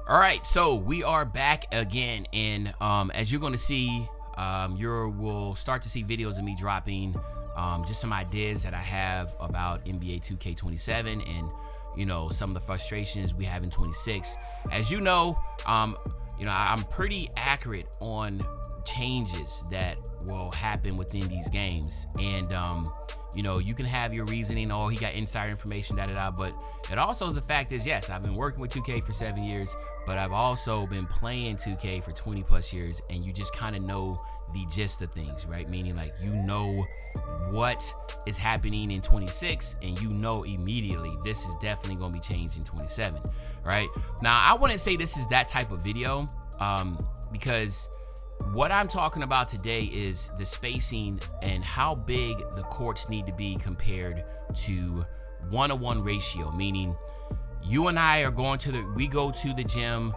All right, so we are back again, and as you're going to see, we'll start to see videos of me dropping just some ideas that I have about NBA 2K27 and some of the frustrations we have in 26. As you know, I'm pretty accurate on changes that will happen within these games, and you can have your reasoning, oh, he got insider information, but it also is the fact is, yes, I've been working with 2K for 7 years, but I've also been playing 2K for 20 plus years, and you just kind of know the gist of things, right? Meaning, like, what is happening in 26, and immediately this is definitely going to be changed in 27, right? Now, I wouldn't say this is that type of video, because what I'm talking about today is the spacing and how big the courts need to be compared to 1-to-1 ratio, meaning you and I are we go to the gym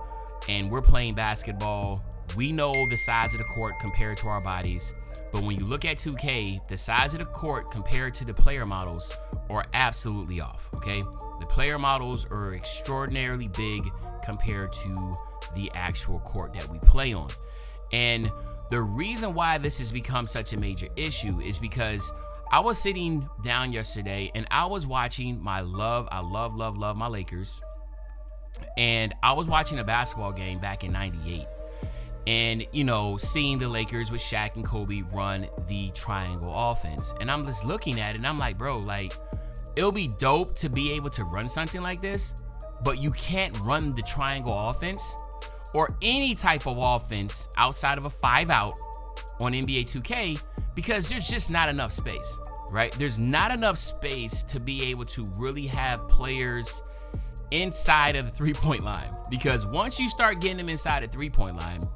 and we're playing basketball. We know the size of the court compared to our bodies, but when you look at 2K, the size of the court compared to the player models are absolutely off, okay? The player models are extraordinarily big compared to the actual court that we play on. And the reason why this has become such a major issue is because I was sitting down yesterday and I was watching I love my Lakers. And I was watching a basketball game back in '98. And, seeing the Lakers with Shaq and Kobe run the triangle offense. And I'm just looking at it and I'm like, bro, like, it'll be dope to be able to run something like this, but you can't run the triangle offense or any type of offense outside of a 5-out on NBA 2K because there's just not enough space, right? There's not enough space to be able to really have players inside of the three-point line, because once you start getting them inside the three-point line,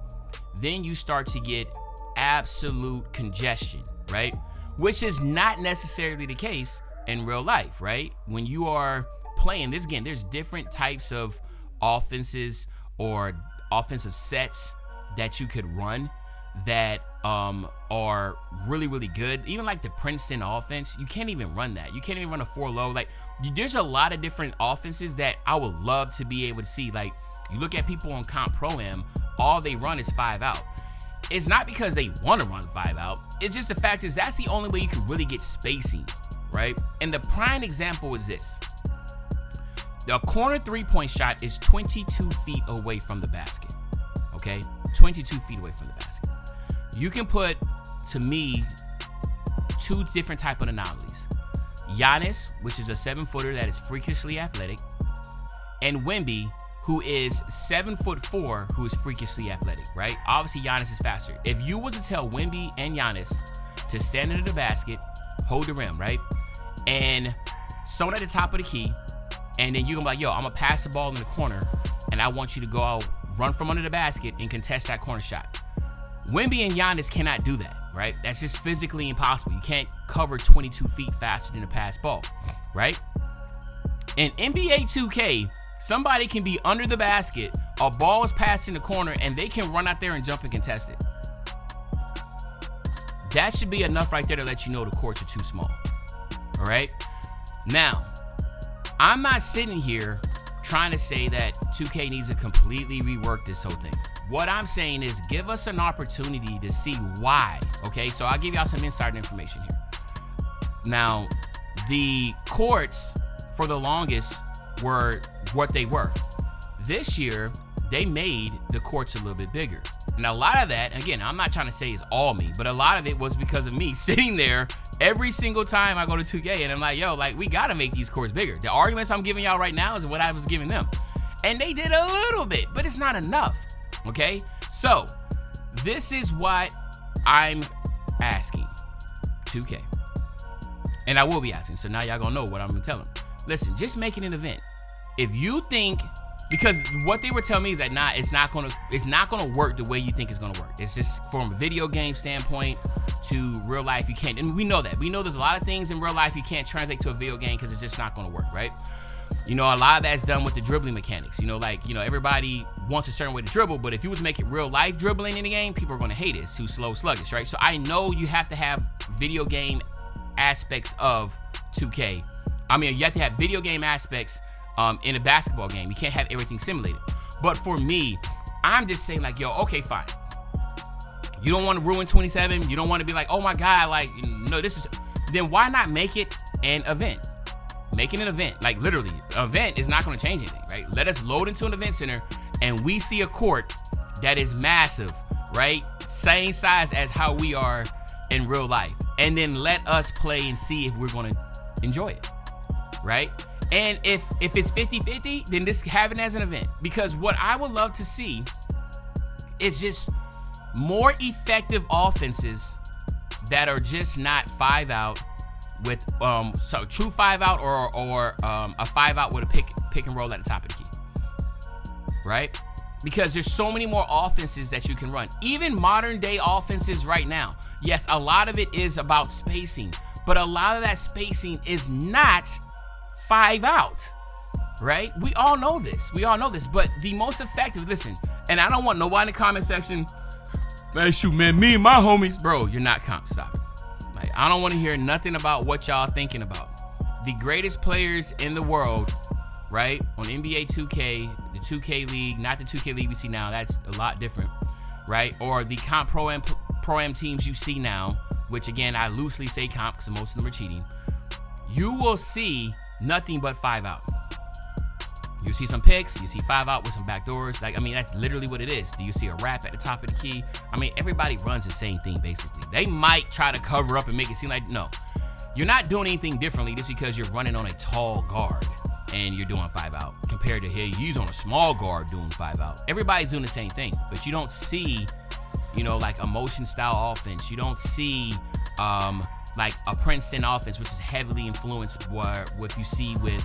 then you start to get absolute congestion, right? Which is not necessarily the case in real life, right? When you are playing this game, there's different types of offenses or offensive sets that you could run that are really, really good. Even like the Princeton offense, you can't even run that. You can't even run a 4-low. Like, there's a lot of different offenses that I would love to be able to see. Like, you look at people on Comp Pro-Am, all they run is 5-out. It's not because they want to run 5-out. It's just the fact is that's the only way you can really get spacing, right? And the prime example is this. The corner three-point shot is 22 feet away from the basket, okay? 22 feet away from the basket. You can put, to me, two different type of anomalies. Giannis, which is a 7-footer that is freakishly athletic, and Wemby, who is 7'4", who is freakishly athletic, right? Obviously, Giannis is faster. If you was to tell Wemby and Giannis to stand under the basket, hold the rim, right? And someone at the top of the key, and then you're gonna be like, yo, I'm gonna pass the ball in the corner, and I want you to go out, run from under the basket, and contest that corner shot. Wemby and Giannis cannot do that, right? That's just physically impossible. You can't cover 22 feet faster than a pass ball, right? In NBA 2K, somebody can be under the basket, a ball is passed in the corner, and they can run out there and jump and contest it. That should be enough right there to let you know the courts are too small, all right? Now, I'm not sitting here trying to say that 2K needs to completely rework this whole thing. What I'm saying is give us an opportunity to see why, okay? So I'll give y'all some insider information here. Now, the courts for the longest were what they were. This year, they made the courts a little bit bigger. And a lot of that, again, I'm not trying to say it's all me, but a lot of it was because of me sitting there every single time I go to 2K and I'm like, yo, like, we gotta make these courts bigger. The arguments I'm giving y'all right now is what I was giving them. And they did a little bit, but it's not enough, okay? So, this is what I'm asking 2K. And I will be asking, so now y'all gonna know what I'm gonna tell them. Listen, just make it an event. If you think, because what they were telling me is that it's not gonna work the way you think it's gonna work. It's just from a video game standpoint to real life, you can't, and we know that. We know there's a lot of things in real life you can't translate to a video game because it's just not gonna work, right? A lot of that's done with the dribbling mechanics. Everybody wants a certain way to dribble, but if you was to make it real life dribbling in the game, people are gonna hate it. It's too slow, sluggish, right? So I know you have to have video game aspects of 2K. You have to have video game aspects in a basketball game. You can't have everything simulated. But for me, I'm just saying like, yo, okay, fine. You don't want to ruin 27. You don't want to be like, oh my God, like, no, this is, then why not make it an event? Make it an event. Like literally, an event is not going to change anything, right? Let us load into an event center and we see a court that is massive, right? Same size as how we are in real life. And then let us play and see if we're going to enjoy it, right? And if it's 50-50, then just have it as an event. Because what I would love to see is just more effective offenses that are just not 5 out with so true 5 out or a 5 out with a pick and roll at the top of the key, right? Because there's so many more offenses that you can run. Even modern day offenses right now, yes, a lot of it is about spacing, but a lot of that spacing is not 5 out, right? We all know this. But the most effective, listen, and I don't want nobody in the comment section, man, shoot, man, me and my homies, bro, you're not stop it. Like, I don't want to hear nothing about what y'all thinking about. The greatest players in the world, right, on NBA 2K, the 2K League, not the 2K League we see now, that's a lot different, right? Or the comp pro-am teams you see now, which again, I loosely say comp because most of them are cheating. You will see nothing but 5 out. You see some picks, you see 5 out with some backdoors. Like, I mean, that's literally what it is. Do you see a wrap at the top of the key? I mean, everybody runs the same thing, basically. They might try to cover up and make it seem like, no. You're not doing anything differently just because you're running on a tall guard and you're doing 5 out compared to here, you're on a small guard doing 5 out. Everybody's doing the same thing, but you don't see, you know, like a motion style offense. You don't see, like a Princeton offense, which is heavily influenced by what you see with,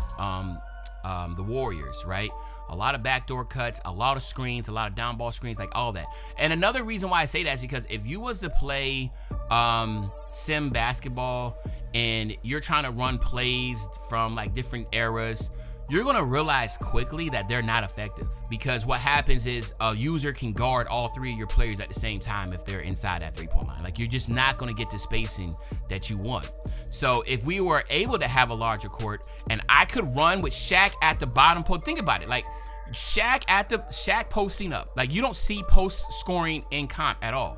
the Warriors, right? A lot of backdoor cuts, a lot of screens, a lot of down ball screens, like all that. And another reason why I say that is because if you was to play sim basketball and you're trying to run plays from like different eras, you're gonna realize quickly that they're not effective, because what happens is a user can guard all 3 of your players at the same time if they're inside that 3-point line. Like, you're just not gonna get the spacing that you want. So if we were able to have a larger court and I could run with Shaq at the bottom post, think about it, like Shaq posting up, like you don't see post scoring in comp at all,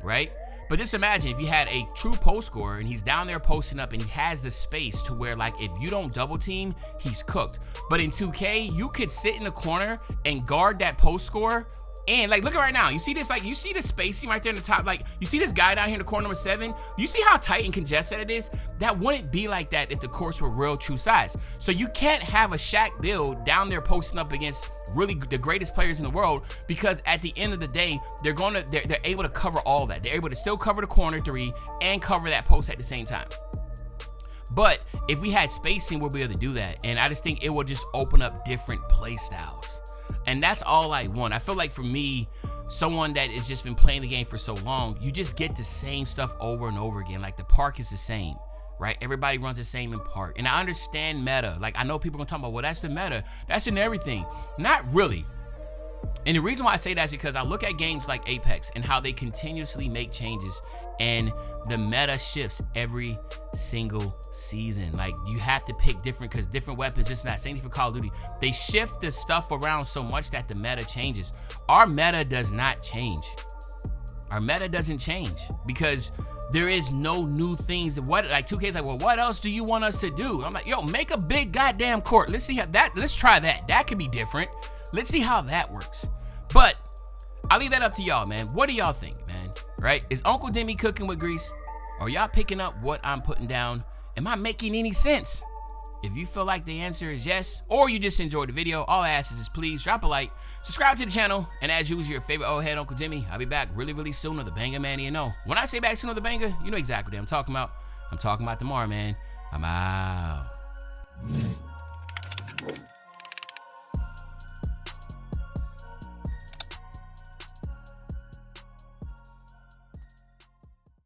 right? But just imagine if you had a true post scorer and he's down there posting up and he has the space to where, like, if you don't double team, he's cooked. But in 2K, you could sit in the corner and guard that post scorer. And like, look at right now, you see this, like, you see the spacing right there in the top, like, you see this guy down here in the corner number 7, you see how tight and congested it is? That wouldn't be like that if the courts were real true size. So you can't have a Shaq build down there posting up against really the greatest players in the world, because at the end of the day, they're able to cover all that. They're able to still cover the corner 3 and cover that post at the same time. But if we had spacing, we'll be able to do that. And I just think it will just open up different play styles. And that's all I want. I feel like for me, someone that has just been playing the game for so long, you just get the same stuff over and over again. Like, the park is the same, right? Everybody runs the same in park. And I understand meta. Like, I know people are gonna talk about, well, that's the meta. That's in everything. Not really. And the reason why I say that is because I look at games like Apex and how they continuously make changes, and the meta shifts every single season. Like, you have to pick different, because different weapons, it's not. Same thing for Call of Duty. They shift the stuff around so much that the meta changes. Our meta does not change. Our meta doesn't change because there is no new things. What, like 2K's like, well, what else do you want us to do? I'm like, yo, make a big goddamn court. Let's see how that, let's try that. That could be different. Let's see how that works. But I'll leave that up to y'all, man. What do y'all think, man? Right? Is Uncle Demi cooking with grease? Are y'all picking up what I'm putting down? Am I making any sense? If you feel like the answer is yes, or you just enjoyed the video, all I ask is please drop a like, subscribe to the channel, and as usual, your favorite old head, Uncle Demi. I'll be back really, really soon with the banger, man. You know, when I say back soon with the banger, you know exactly what I'm talking about. I'm talking about tomorrow, man. I'm out.